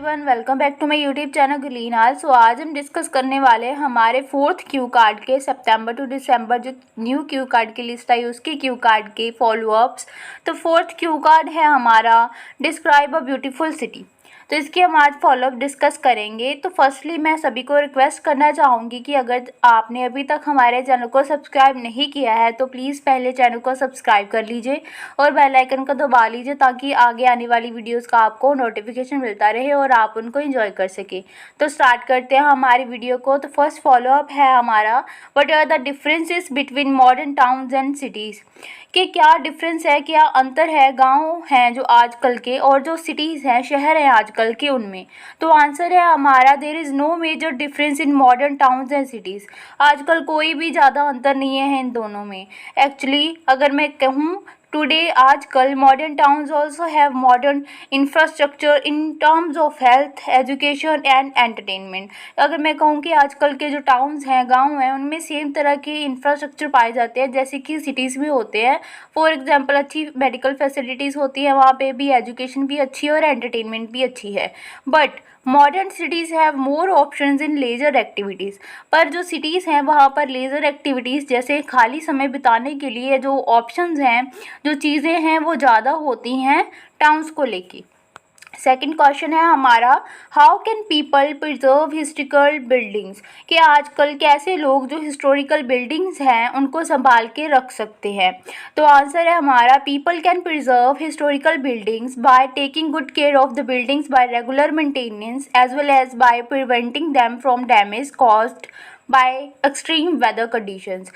Everyone, welcome back to my YouTube channel गुलीनाल। So आज हम डिस्कस करने वाले हैं हमारे 4th क्यू कार्ड के सितंबर टू दिसंबर जो न्यू क्यू कार्ड की लिस्ट आई उसके क्यू कार्ड के फॉलोअप्स। तो 4th क्यू कार्ड है हमारा डिस्क्राइब अ ब्यूटीफुल सिटी। तो इसके हम आज फॉलोअप डिस्कस करेंगे। तो फर्स्टली मैं सभी को रिक्वेस्ट करना चाहूँगी कि अगर आपने अभी तक हमारे चैनल को सब्सक्राइब नहीं किया है तो प्लीज़ पहले चैनल को सब्सक्राइब कर लीजिए और बेल आइकन को दबा लीजिए ताकि आगे आने वाली वीडियोस का आपको नोटिफिकेशन मिलता रहे और आप उनको एंजॉय कर सके। तो स्टार्ट करते हैं हमारी वीडियो को। तो फर्स्ट फॉलोअप है हमारा, what are the differences between modern towns and cities, कि क्या डिफरेंस है, क्या अंतर है गांव हैं जो आजकल के और जो सिटीज़ हैं, शहर हैं आजकल के, उनमें। तो आंसर है हमारा, there is no major difference in modern towns and cities. आजकल कोई भी ज़्यादा अंतर नहीं है इन दोनों में। एक्चुअली अगर मैं कहूँ टुडे आजकल modern towns also have modern infrastructure in terms of health, education and entertainment. अगर मैं कहूँ कि आजकल के जो टाउन्स हैं, गांव हैं, उनमें सेम तरह के इंफ्रास्ट्रक्चर पाए जाते हैं जैसे कि सिटीज़ में होते हैं। फॉर एग्जांपल अच्छी मेडिकल फैसिलिटीज़ होती है वहाँ पे भी, एजुकेशन भी अच्छी है और एंटरटेनमेंट भी अच्छी है। But modern cities have more options in leisure activities. पर जो सिटीज़ हैं वहाँ पर लेजर एक्टिविटीज़ जैसे खाली समय बिताने के लिए जो ऑप्शंस हैं, जो चीज़ें हैं, वो ज़्यादा होती हैं टाउन्स को लेके। सेकंड क्वेश्चन है हमारा, how can people preserve historical buildings, कि आजकल कैसे लोग जो हिस्टोरिकल बिल्डिंग्स हैं उनको संभाल के रख सकते हैं। तो आंसर है हमारा, people can preserve historical buildings by taking good care of the buildings by regular maintenance as well as by preventing them from damage caused by extreme weather conditions.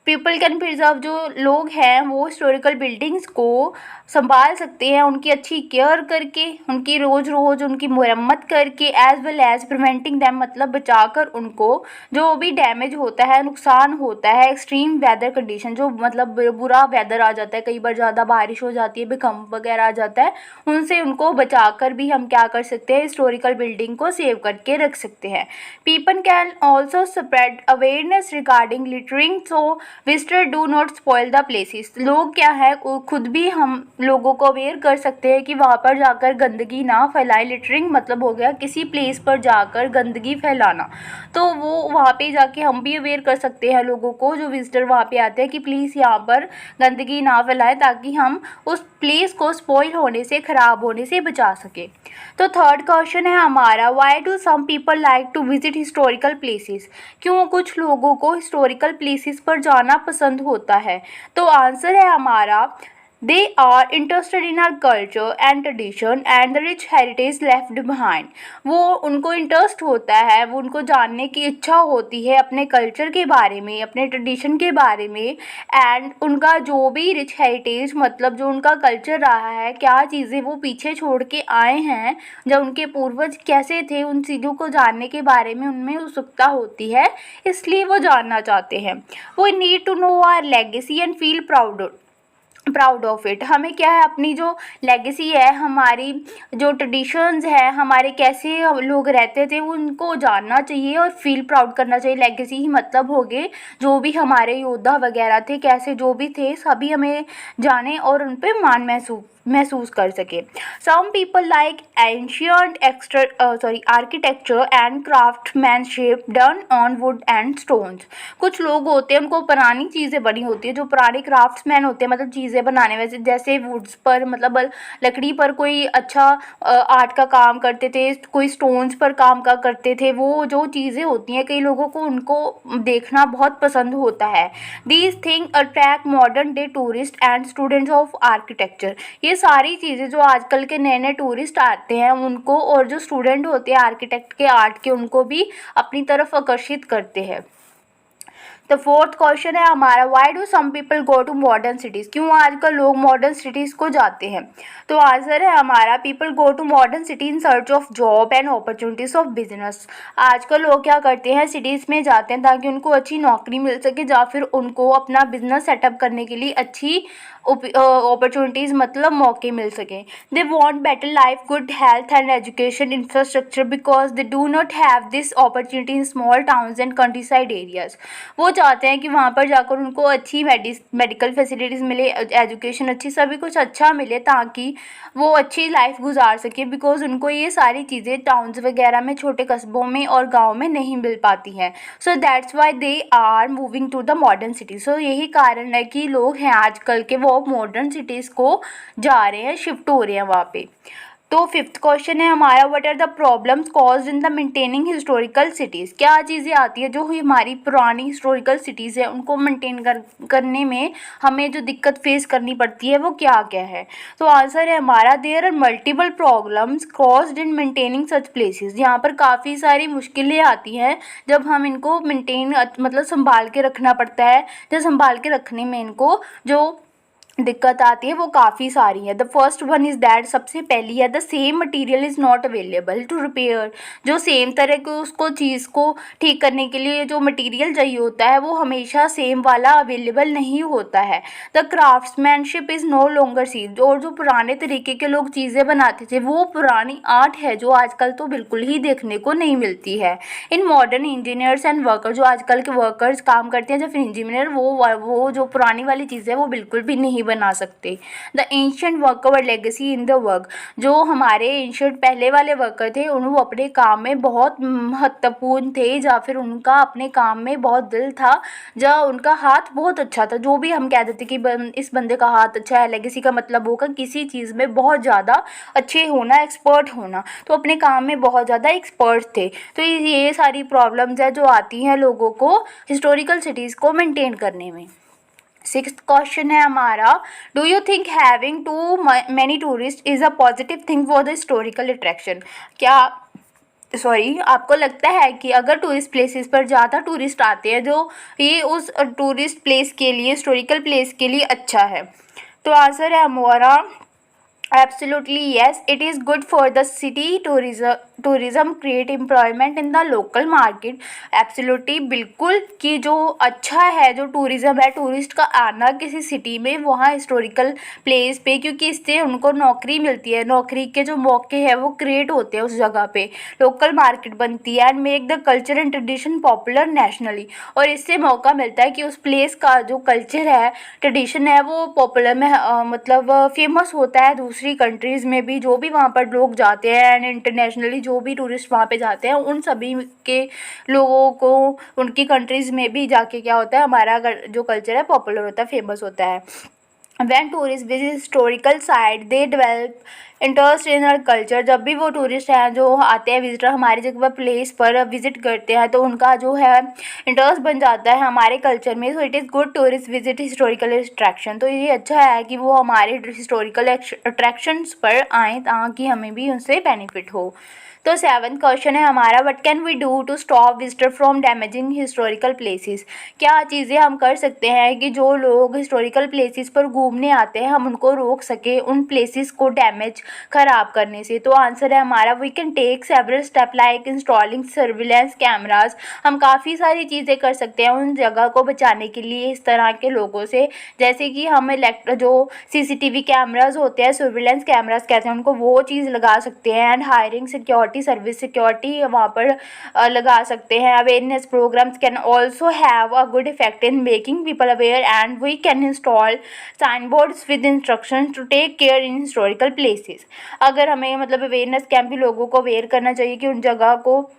People can preserve, जो लोग हैं वो historical buildings को संभाल सकते हैं उनकी अच्छी केयर करके, उनकी रोज़ रोज़ उनकी मुरम्मत करके, as well as preventing them मतलब बचाकर उनको जो भी डैमेज होता है, नुकसान होता है, एक्सट्रीम वेदर कंडीशन जो मतलब बुरा वेदर आ जाता है, कई बार ज़्यादा बारिश हो जाती है, भूकंप वगैरह आ जाता है, उनसे उनको बचाकर भी हम क्या कर सकते हैं, हिस्टोरिकल बिल्डिंग को सेव करके रख सकते हैं। People can also spread awareness regarding littering so visitor do not spoil the places. लोग क्या है खुद भी हम लोगों को अवेयर कर सकते हैं कि वहाँ पर जाकर गंदगी ना फैलाए। लिटरिंग मतलब हो गया किसी प्लेस पर जाकर गंदगी फैलाना। तो वो वहाँ पे जाके हम भी अवेयर कर सकते हैं लोगों को जो विजिटर वहाँ पे आते हैं कि प्लीज़ यहाँ पर गंदगी ना फैलाएं ताकि हम उस प्लेस को स्पॉइल होने से, ख़राब होने से बचा सकें। तो थर्ड क्वेश्चन है हमारा, why do some people like to visit historical places, क्यों कुछ लोगों को हिस्टोरिकल प्लेसेस पर जाना पसंद होता है। तो आंसर है हमारा, they are interested in our culture and tradition and the rich heritage left behind। वो उनको इंटरेस्ट होता है, वो उनको जानने की इच्छा होती है अपने कल्चर के बारे में, अपने ट्रेडिशन के बारे में, एंड उनका जो भी रिच हेरिटेज मतलब जो उनका कल्चर रहा है, क्या चीज़ें वो पीछे छोड़ के आए हैं, जब उनके पूर्वज कैसे थे, उन चीज़ों को जानने के बारे में उनमें उत्सुकता होती है, इसलिए वो जानना चाहते हैं। वो need to know our legacy and feel proud of it. हमें क्या है, अपनी जो लेगेसी है, हमारी जो ट्रेडिशंस है, हमारे कैसे लोग रहते थे, उनको जानना चाहिए और फील प्राउड करना चाहिए। लेगेसी ही मतलब हो गए जो भी हमारे योद्धा वगैरह थे, कैसे जो भी थे, सभी हमें जाने और उन पर मान महसूस कर सके। Some people like ancient architecture and craftsmanship done on wood and stones. कुछ लोग होते हैं उनको पुरानी चीज़ें बनी होती है, जो पुराने क्राफ्ट्समैन होते हैं मतलब चीज़ें बनाने वैसे जैसे वुड्स पर मतलब लकड़ी पर कोई अच्छा आर्ट का काम करते थे, कोई स्टोन्स पर काम का करते थे। वो जो चीज़ें होती हैं कई लोगों को उनको देखना बहुत पसंद होता है। These thing attract modern day tourist and students of architecture. ये सारी चीज़ें जो आजकल के नए नए टूरिस्ट आते हैं उनको, और जो स्टूडेंट होते हैं आर्किटेक्ट के आर्ट के, उनको भी अपनी तरफ आकर्षित करते हैं। तो फोर्थ क्वेश्चन है हमारा, why do some people go to modern cities, क्यों आजकल लोग मॉडर्न सिटीज़ को जाते हैं। तो आंसर है हमारा, people go to modern city in search of job and opportunities of business. आजकल लोग क्या करते हैं, सिटीज़ में जाते हैं ताकि उनको अच्छी नौकरी मिल सके या फिर उनको अपना बिजनेस सेटअप करने के लिए अच्छी अपॉर्चुनिटीज़ मतलब मौके मिल सकें। They want better life, good health and education infrastructure because they do not have this opportunity in small towns and country side areas. वो चाहते हैं कि वहाँ पर जाकर उनको अच्छी मेडिकल फैसिलिटीज़ मिले, एजुकेशन अच्छी, सभी कुछ अच्छा मिले ताकि वो अच्छी लाइफ गुजार सके, बिकॉज़ उनको ये सारी चीज़ें टाउन्स वगैरह में, छोटे कस्बों में और गाँव में नहीं मिल पाती हैं। So that's why they are moving to the modern city. So यही कारण है कि लोग हैं आजकल के वो मॉडर्न सिटीज़ को जा रहे हैं, शिफ्ट हो रहे हैं वहाँ पे। तो फिफ्थ क्वेश्चन है हमारा, what are the problems caused in the maintaining historical cities. क्या चीज़ें आती है जो हमारी पुरानी हिस्टोरिकल सिटीज़ है उनको मेंटेन करने में हमें जो दिक्कत फेस करनी पड़ती है वो क्या क्या है। तो आंसर है हमारा, there are multiple problems caused in maintaining such places. यहाँ पर काफ़ी सारी मुश्किलें आती हैं जब हम इनको मेंटेन मतलब संभाल के रखना पड़ता है। जब संभाल के रखने में इनको जो दिक्कत आती है वो काफ़ी सारी है। The first one is that, सबसे पहली है, the same material is not available to repair. जो सेम तरह के उसको चीज़ को ठीक करने के लिए जो मटेरियल चाहिए होता है वो हमेशा सेम वाला अवेलेबल नहीं होता है। The craftsmanship is no longer seen. और जो पुराने तरीके के लोग चीज़ें बनाते थे वो पुरानी आर्ट है जो आजकल तो बिल्कुल ही देखने को नहीं मिलती है। In modern engineers and worker, जो आजकल के वर्कर्स काम करते हैं, जो फिर इंजीनियर, वो जो पुरानी वाली चीज़ें वो बिल्कुल भी नहीं बना सकते। The ancient worker legacy in the work, जो हमारे एंशिएंट पहले वाले वर्कर थे वो अपने काम में बहुत महत्वपूर्ण थे, या फिर उनका अपने काम में बहुत दिल था, या उनका हाथ बहुत अच्छा था। जो भी हम कह देते कि इस बंदे का हाथ अच्छा है, लेगेसी का मतलब होगा किसी चीज़ में बहुत ज़्यादा अच्छे होना, एक्सपर्ट होना। तो अपने काम में बहुत ज़्यादा एक्सपर्ट थे। तो ये सारी प्रॉब्लम्स है जो आती हैं लोगों को हिस्टोरिकल सिटीज़ को मेंटेन करने में। सिक्स्थ क्वेश्चन है हमारा, do you think having too many tourist is a positive thing for the historical attraction. क्या आपको लगता है कि अगर टूरिस्ट प्लेसेस पर ज़्यादा टूरिस्ट आते हैं जो ये उस टूरिस्ट प्लेस के लिए, हिस्टोरिकल प्लेस के लिए अच्छा है। तो आंसर है हमारा Absolutely yes, it is good for the city tourism create employment in the local market। Absolutely बिल्कुल कि जो अच्छा है, जो टूरिज़्म है, टूरिस्ट का आना किसी सिटी में वहाँ हिस्टोरिकल प्लेस पे, क्योंकि इससे उनको नौकरी मिलती है, नौकरी के जो मौके हैं वो क्रिएट होते हैं उस जगह पे, लोकल मार्केट बनती है and make the culture and tradition popular nationally. और इससे मौका मिलता है कि उस प्लेस का जो कल्चर है, ट्रेडिशन है, वो पॉपुलर में मतलब फेमस होता है दूसरी कंट्रीज़ में भी। जो भी वहाँ पर लोग जाते हैं एंड इंटरनेशनली जो भी टूरिस्ट वहाँ पे जाते हैं उन सभी के लोगों को उनकी कंट्रीज़ में भी जाके क्या होता है, हमारा जो कल्चर है पॉपुलर होता है, फेमस होता है। When tourists visit historical site, they develop interest in our culture. जब भी वो टूरिस्ट हैं जो आते हैं, विजिटर हमारी जगह पर प्लेस पर विजिट करते हैं, तो उनका जो है इंटरेस्ट बन जाता है हमारे कल्चर में। So it is good tourist visit historical attraction. तो ये अच्छा है कि वो हमारे हिस्टोरिकल अट्रैक्शंस पर आएँ ताकि हमें भी उनसे बेनिफिट हो। तो सेवन्थ क्वेश्चन है हमारा, what can we do to stop visitor from damaging historical places. क्या चीज़ें हम कर सकते हैं कि जो लोग हिस्टोरिकल प्लेसेस पर घूमने आते हैं हम उनको रोक सके उन प्लेसेस को डैमेज ख़राब करने से। तो आंसर है हमारा, we can take several step like installing surveillance cameras. हम काफ़ी सारी चीज़ें कर सकते हैं उन जगह को बचाने के लिए इस तरह के लोगों से, जैसे कि हम जो CCTV कैमराज होते हैं, सर्विलेंस कैमराज कहते हैं उनको, वो चीज़ लगा सकते हैं एंड हायरिंग सिक्योरिटी वहाँ पर लगा सकते हैं। Awareness programmes can also have a good effect in making people aware and we can install sign boards with instruction to take care in historical places. अगर हमें मतलब अवेयरनेस कैंप भी लोगों को अवेयर करना चाहिए कि उन जगह को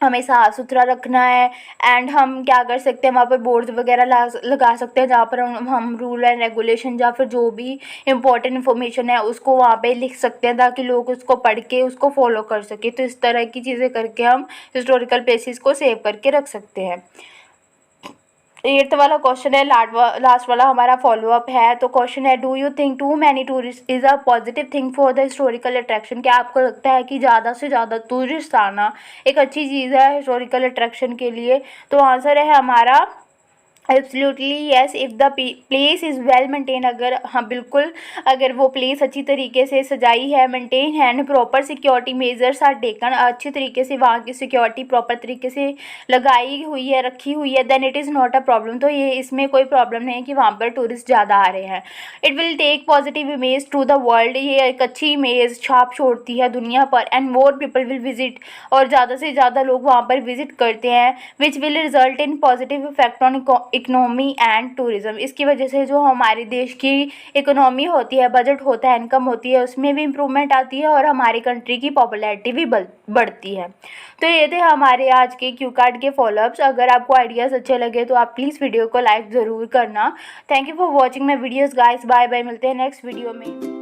हमें साफ़ सुथरा रखना है। एंड हम क्या कर सकते हैं, वहाँ पर बोर्ड्स वगैरह लगा सकते हैं जहाँ पर हम रूल एंड रेगुलेशन या फिर जो भी इम्पोर्टेंट इन्फॉर्मेशन है उसको वहाँ पे लिख सकते हैं ताकि लोग उसको पढ़ के उसको फॉलो कर सके। तो इस तरह की चीज़ें करके हम हिस्टोरिकल प्लेसेस को सेव करके रख सकते हैं। 8th वाला क्वेश्चन है, लास्ट वाला हमारा फॉलोअप है। तो क्वेश्चन है, do you think too many tourist is a positive thing for the historical attraction. क्या आपको लगता है कि ज़्यादा से ज़्यादा टूरिस्ट आना एक अच्छी चीज़ है हिस्टोरिकल अट्रैक्शन के लिए। तो आंसर है हमारा absolutely yes, if the place is well maintain, अगर हाँ बिल्कुल, अगर वो प्लेस अच्छी तरीके से सजाई है, मेंटेन है, and proper security measures are taken, अच्छी तरीके से वहाँ की सिक्योरिटी प्रॉपर तरीके से लगाई हुई है, रखी हुई है, then it is not a problem. तो ये इसमें कोई प्रॉब्लम नहीं है कि वहाँ पर टूरिस्ट ज़्यादा आ रहे हैं। It will take positive image to the world, ये एक अच्छी इमेज छाप छोड़ती है दुनिया पर, and more people will visit, और ज़्यादा से ज़्यादा लोग वहाँ पर विजिट करते हैं, which will result in positive effect on economy and tourism. इसकी वजह से जो हमारे देश की इकोनॉमी होती है, बजट होता है, इनकम होती है, उसमें भी इम्प्रूवमेंट आती है और हमारी कंट्री की पॉपुलैरिटी भी बढ़ती है। तो ये थे हमारे आज के क्यू कार्ड के फॉलोअप्स। अगर आपको आइडियाज़ अच्छे लगे तो आप प्लीज़ वीडियो को लाइक ज़रूर करना। Thank you for watching my videos guys, bye bye, मिलते हैं नेक्स्ट वीडियो में।